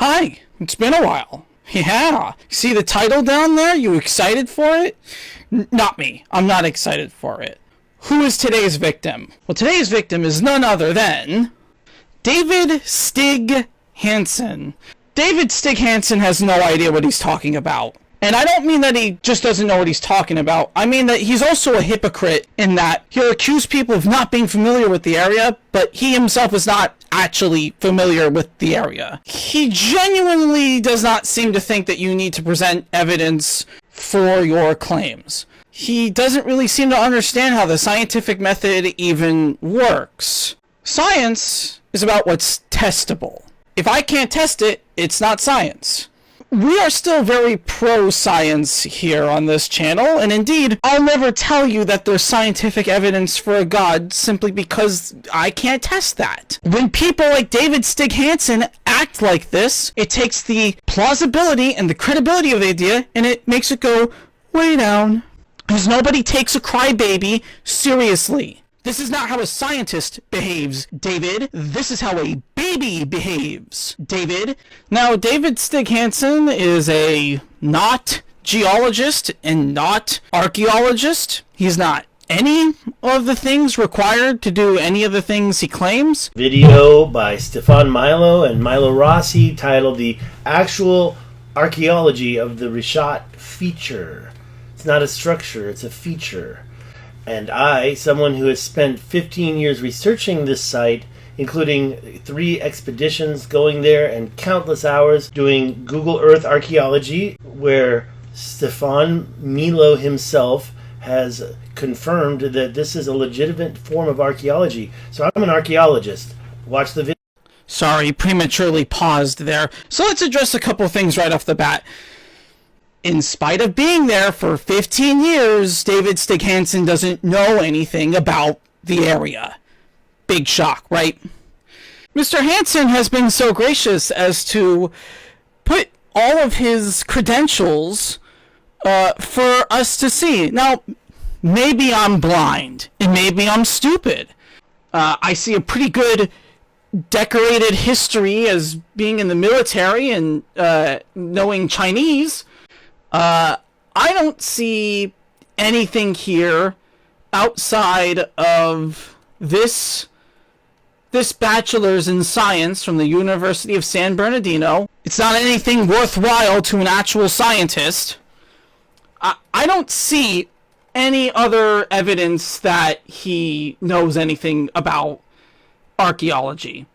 Hi, it's been a while. Yeah, see the title down there? You excited for it? Not me. I'm not excited for it. Who is today's victim? Well, today's victim is none other than David Stig Hansen. David Stig Hansen has no idea what he's talking about. And I don't mean that he just doesn't know what he's talking about. I mean that he's also a hypocrite in that he'll accuse people of not being familiar with the area, but he himself is not actually familiar with the area. He genuinely does not seem to think that you need to present evidence for your claims. He doesn't really seem to understand how the scientific method even works. Science is about what's testable. If I can't test it, it's not science. We are still very pro-science here on this channel, and indeed, I'll never tell you that there's scientific evidence for a god simply because I can't test that. When people like David Stig Hansen act like this, it takes the plausibility and the credibility of the idea, and it makes it go way down. Because nobody takes a crybaby seriously. This is not how a scientist behaves, David. This is how a baby behaves, David. Now, David Stig Hansen is a not geologist and not archaeologist. He's not any of the things required to do any of the things he claims. Video by Stefan Milo and Milo Rossi titled The Actual Archaeology of the Richat Feature. It's not a structure, it's a feature. And I, someone who has spent 15 years researching this site, including 3 expeditions going there and countless hours doing Google Earth archaeology, where Stefan Milo himself has confirmed that this is a legitimate form of archaeology. So I'm an archaeologist. Watch the video. Sorry, prematurely paused there. So let's address a couple things right off the bat. In spite of being there for 15 years, David Stig Hansen doesn't know anything about the area. Big shock, right? Mr. Hansen has been so gracious as to put all of his credentials for us to see. Now, maybe I'm blind, and maybe I'm stupid. I see a pretty good decorated history as being in the military and knowing Chinese. I don't see anything here outside of this bachelor's in science from the University of San Bernardino. It's not anything worthwhile to an actual scientist. I don't see any other evidence that he knows anything about archaeology.